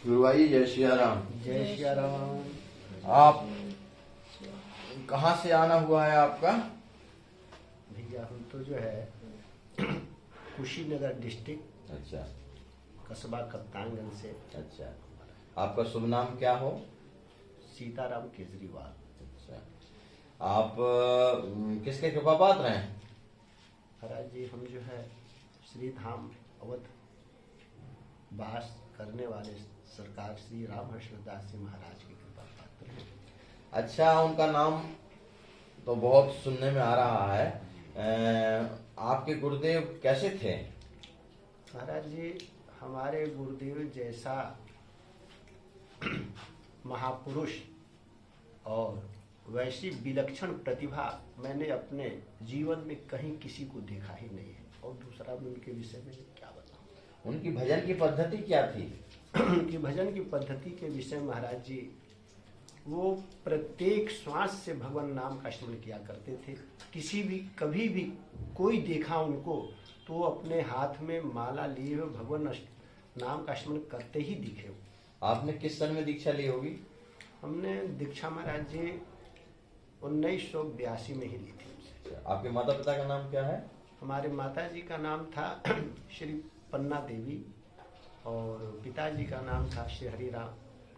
गुरु भाई जय सिया राम। जय सिया राम। आप कहाँ से आना हुआ है आपका? भैया हम तो जो है कुशीनगर डिस्ट्रिक्ट अच्छा कस्बा कप्तानगंज से। अच्छा, आपका शुभ नाम क्या हो? सीताराम केजरीवाल। अच्छा, आप किसके कृपा पात्र हैं? महाराज जी हम जो है श्री धाम अवध वास करने वाले सरकार श्री रामहर्षदास जी महाराज की कृपा पात्र हैं। अच्छा, उनका नाम तो बहुत सुनने में आ रहा है। आपके गुरुदेव कैसे थे? महाराज जी हमारे गुरुदेव जैसा महापुरुष और वैसी विलक्षण प्रतिभा मैंने अपने जीवन में कहीं किसी को देखा ही नहीं है। और दूसरा मैं उनके विषय में क्या बताऊं। उनकी भजन की पद्धति क्या थी? उनकी भजन की पद्धति के विषय महाराज जी वो प्रत्येक श्वास से भगवान नाम का स्मरण किया करते थे। किसी भी कभी भी कोई देखा उनको तो अपने हाथ में माला लिए हुए भगवान नाम का स्मरण करते ही दिखे। आपने किस सन में दीक्षा ली होगी? हमने दीक्षा महाराज जी 1982 में ही ली थी उनसे। आपके माता पिता का नाम क्या है? हमारे माता जी का नाम था श्री पन्ना देवी और पिताजी का नाम था श्री हरिराम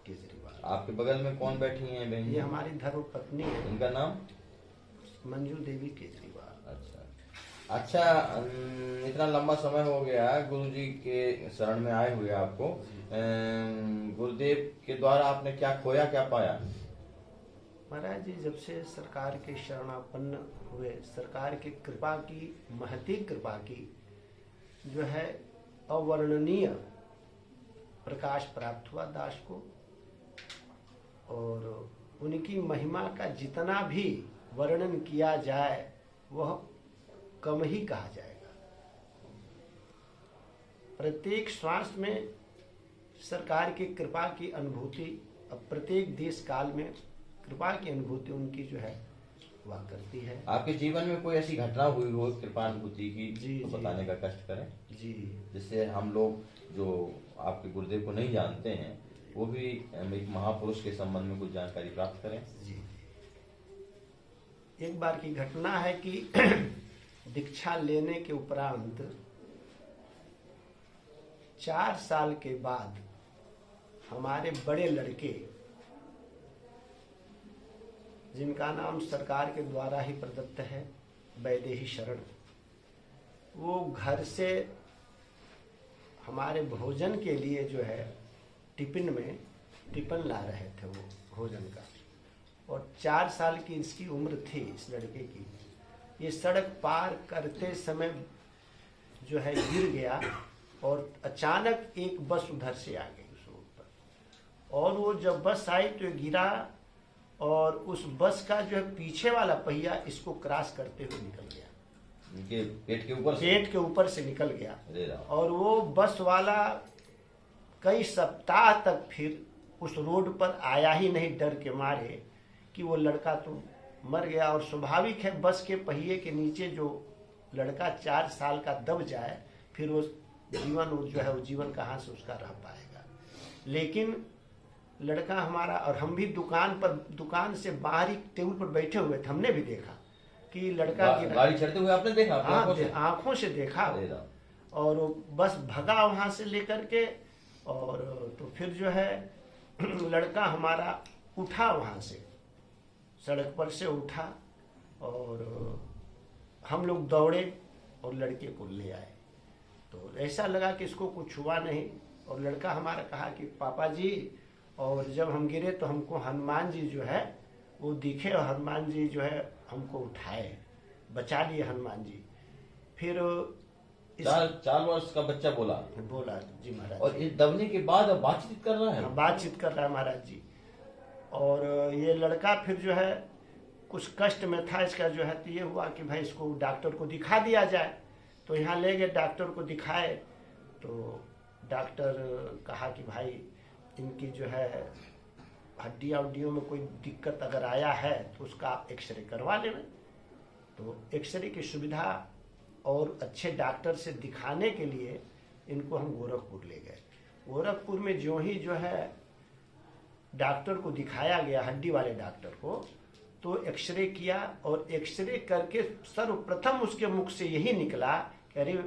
केजरीवाल। आपके बगल में कौन बैठी हैं बहन? ये हमारी धर्म पत्नी है। उनका नाम? मंजू देवी केजरीवाल। अच्छा, इतना लंबा समय हो गया गुरु जी के शरण में आए हुए आपको। गुरुदेव के द्वारा आपने क्या खोया, क्या पाया? महाराज जी जब से सरकार के शरणापन्न हुए, सरकार की कृपा की, महती कृपा की जो है अवर्णनीय प्रकाश प्राप्त हुआ दास को। और उनकी महिमा का जितना भी वर्णन किया जाए वह कम ही कहा जाएगा। प्रत्येक श्वास में सरकार की कृपा की अनुभूति, अब प्रत्येक देश काल में कृपा की अनुभूति उनकी जो है वह करती है। आपके जीवन में कोई ऐसी घटना हुई हो कृपा अनुभूति की जी, तो जी, बताने का कष्ट करें, जी, जिससे हम लोग जो आपके गुरुदेव को नहीं जानते हैं वो भी एक महापुरुष के संबंध में कुछ जानकारी प्राप्त करें। जी। एक बार की घटना है कि दीक्षा लेने के उपरांत 4 साल के बाद हमारे बड़े लड़के, जिनका नाम सरकार के द्वारा ही प्रदत्त है वैदेही शरण, वो घर से हमारे भोजन के लिए जो है टिफिन ला रहे थे वो भोजन का। और 4 साल की इसकी उम्र थी इस लड़के की। ये सड़क पार करते समय जो है गिर गया और अचानक एक बस उधर से आ गई उस रोड पर। और वो जब बस आई तो गिरा और उस बस का जो है पीछे वाला पहिया इसको क्रॉस करते हुए निकल गया। इनके पेट के ऊपर से निकल गया। और वो बस वाला कई सप्ताह तक फिर उस रोड पर आया ही नहीं, डर के मारे कि वो लड़का तो मर गया। और स्वाभाविक है बस के पहिए के नीचे जो लड़का 4 साल का दब जाए फिर वो जीवन कहाँ से उसका रह पाएगा। लेकिन लड़का हमारा, और हम भी दुकान से बाहर ही टेबल पर बैठे हुए थे, हमने भी देखा कि लड़का गाड़ी चढ़ते हुए आपने देखा? आंखों से देखा। और वो बस भगा वहां से लेकर के। और तो फिर जो है लड़का हमारा उठा, वहां से सड़क पर से उठा और हम लोग दौड़े और लड़के को ले आए। तो ऐसा लगा कि इसको कुछ हुआ नहीं। और लड़का हमारा कहा कि पापा जी, और जब हम गिरे तो हमको हनुमान जी जो है वो दिखे और हनुमान जी जो है हमको उठाए, बचा लिए हनुमान जी। फिर 4 वर्ष का बच्चा बोला जी महाराज। और इस दबने के बाद अब बातचीत कर रहा है? बातचीत कर रहा है महाराज जी। और ये लड़का फिर जो है कुछ कष्ट में था इसका जो है, तो ये हुआ कि भाई इसको डॉक्टर को दिखा दिया जाए। तो यहाँ ले गए, डॉक्टर को दिखाए तो डॉक्टर कहा कि भाई इनकी जो है हड्डियों में कोई दिक्कत अगर आया है तो उसका आप एक्सरे करवा लें। तो एक्सरे की सुविधा और अच्छे डॉक्टर से दिखाने के लिए इनको हम गोरखपुर ले गए। गोरखपुर में जो ही जो है डॉक्टर को दिखाया गया, हड्डी वाले डॉक्टर को, तो एक्सरे किया और एक्सरे करके सर्वप्रथम उसके मुख से यही निकला कि अरे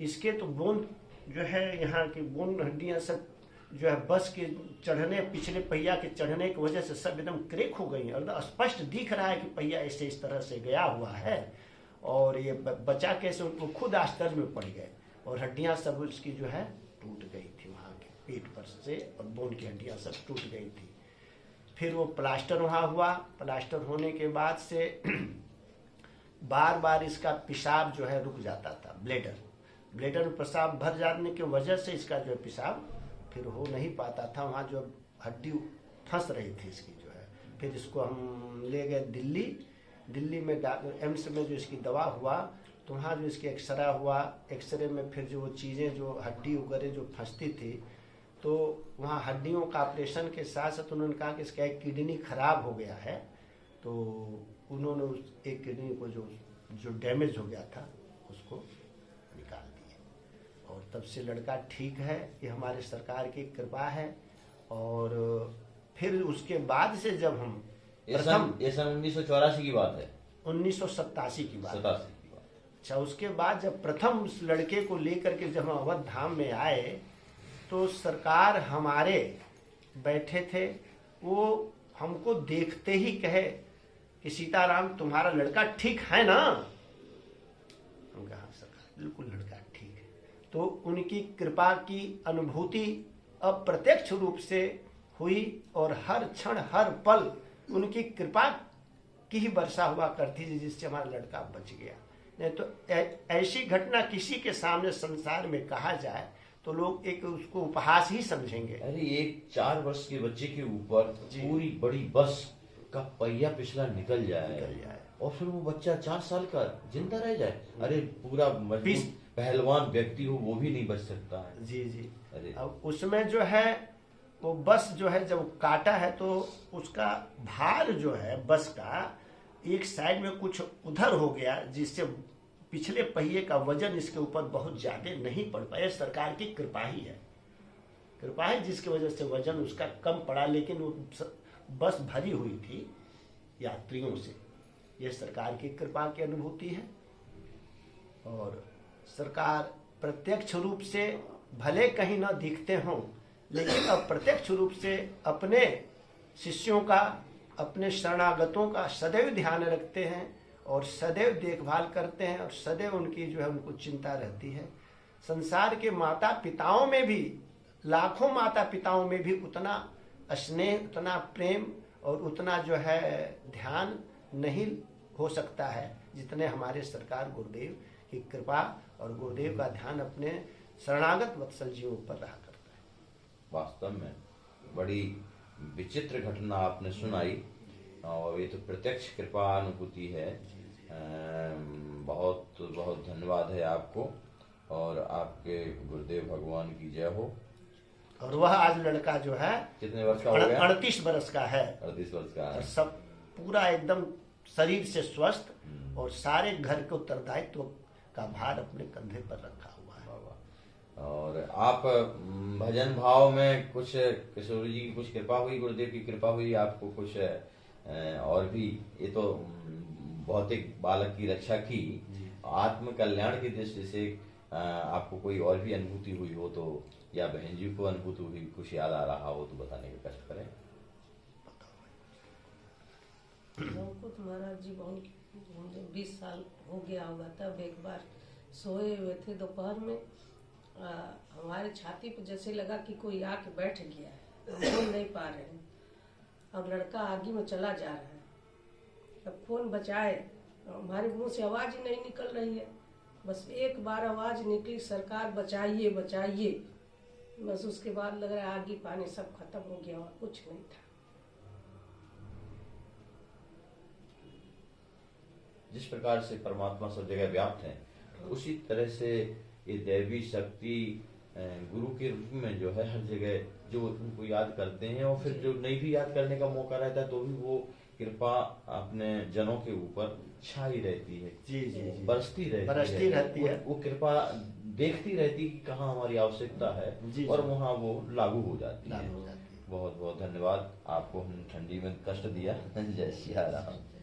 इसके तो बोन जो है, यहाँ की बोन हड्डियाँ सब जो है बस के चढ़ने, पिछले पहिया के चढ़ने की वजह से सब एकदम क्रेक हो गई हैं। एकदम स्पष्ट दिख रहा है कि पहिया ऐसे इस तरह से गया हुआ है और ये बचा कैसे, उनको खुद आश्चर्य में पड़ गए और हड्डियां सब उसकी जो है टूट गई थी वहाँ के पेट पर से, और बोन की हड्डियां सब टूट गई थी। फिर वो प्लास्टर वहाँ हुआ। प्लास्टर होने के बाद से बार बार इसका पेशाब जो है रुक जाता था। ब्लेडर में पेशाब भर जाने की वजह से इसका जो है पेशाब फिर हो नहीं पाता था, वहाँ जो हड्डी फंस रही थी इसकी जो है। फिर इसको हम ले गए दिल्ली में एम्स में जो इसकी दवा हुआ, तो वहाँ जो इसकी एक्सरे हुआ, एक्सरे में फिर जो वो चीज़ें जो हड्डी वगैरह जो फंसती थी, तो वहाँ हड्डियों का ऑपरेशन के साथ साथ उन्होंने कहा कि इसका एक किडनी खराब हो गया है, तो उन्होंने उस एक किडनी को जो डैमेज हो गया था उसको निकाल दिया और तब से लड़का ठीक है। ये हमारे सरकार की कृपा है। और फिर उसके बाद से जब हम ये सन 1984 की बात है, 1987 की बात। 87 की बात। अच्छा, उसके बाद जब प्रथम उस लड़के को लेकर के जब हम अवध धाम में आए, तो सरकार हमारे बैठे थे, वो हमको देखते ही कहे कि सीताराम तुम्हारा लड़का ठीक है ना? हम कहा हाँ सरकार बिल्कुल लड़का ठीक है। तो उनकी कृपा की अनुभूति अप्रत्यक्ष रूप से हुई और हर क्षण हर पल उनकी कृपा की ही वर्षा हुआ करती थी, जिससे हमारा लड़का बच गया। नहीं तो ऐसी घटना किसी के सामने संसार में कहा जाए तो लोग एक उसको उपहास ही समझेंगे। अरे एक 4 वर्ष के बच्चे के ऊपर पूरी बड़ी बस का पहिया पिछला निकल जाए और फिर वो बच्चा 4 साल का जिंदा रह जाए। अरे पूरा मजबूत पहलवान व्यक्ति हो वो भी नहीं बच सकता है। जी जी। अरे अब उसमें जो है वो बस जो है जब काटा है तो उसका भार जो है बस का एक साइड में कुछ उधर हो गया, जिससे पिछले पहिए का वजन इसके ऊपर बहुत ज्यादा नहीं पड़ पाया। सरकार की कृपा ही है, कृपा है जिसकी वजह से वजन उसका कम पड़ा, लेकिन वो बस भरी हुई थी यात्रियों से। यह सरकार की कृपा की अनुभूति है। और सरकार प्रत्यक्ष रूप से भले कहीं न दिखते हों, लेकिन अप्रत्यक्ष रूप से अपने शिष्यों का, अपने शरणागतों का सदैव ध्यान रखते हैं और सदैव देखभाल करते हैं और सदैव उनकी जो है उनको चिंता रहती है। संसार के माता पिताओं में भी, लाखों माता पिताओं में भी उतना स्नेह, उतना प्रेम और उतना जो है ध्यान नहीं हो सकता है जितने हमारे सरकार गुरुदेव की कृपा और गुरुदेव का ध्यान अपने शरणागत वत्सल जीवों पर रहा करता है। वास्तव में बड़ी विचित्र घटना आपने सुनाई और ये तो प्रत्यक्ष कृपा अनुभूति है। बहुत बहुत धन्यवाद है आपको और आपके गुरुदेव भगवान की जय हो। और वह आज लड़का जो है कितने वर्ष का हो गया? 38 वर्ष का है। 38 वर्ष का और है। सब पूरा एकदम शरीर से स्वस्थ और सारे घर के उत्तरदायित्व का भार अपने कंधे पर रखा हुआ है। और आप भजन भाव में कुछ किशोर जी की कुछ कृपा हुई, गुरुदेव की कृपा हुई आपको कुछ और भी? ये तो भौतिक बालक की रक्षा की, आत्म कल्याण की दृष्टि से आपको कोई और भी अनुभूति हुई हो तो, या बहन जी को अनुभूति हुई, कुछ याद आ रहा हो तो बताने का कष्ट करें। हमको तुम्हारा जीवन 20 साल हो गया होगा। तब एक बार सोए हुए थे दोपहर में, हमारे छाती पे जैसे लगा कि कोई आके बैठ गया है, हम बोल नहीं पा रहे हैं और लड़का आगे में चला जा रहा है। अब कौन बचाए, हमारे मुंह से आवाज ही नहीं निकल रही है। बस एक बार आवाज निकली, सरकार बचाइए बचाइए। बस उसके बाद लग रहा है आगे पानी सब खत्म हो गया और कुछ नहीं था। जिस प्रकार से परमात्मा सब जगह व्याप्त है, उसी तरह से ये दैवी शक्ति गुरु के रूप में जो है हर जगह जो उनको याद करते हैं, और फिर जो नहीं भी याद करने का मौका रहता है तो भी वो कृपा अपने जनों के ऊपर छाई रहती है, जी जी जी, बरसती रहती है। वो कृपा देखती रहती कि कहाँ हमारी आवश्यकता है जी, और जी। वहाँ वो लागू हो जाती है। लागू हो जाती है। बहुत बहुत धन्यवाद, आपको हम ठंडी में कष्ट दिया। जय सिया राम।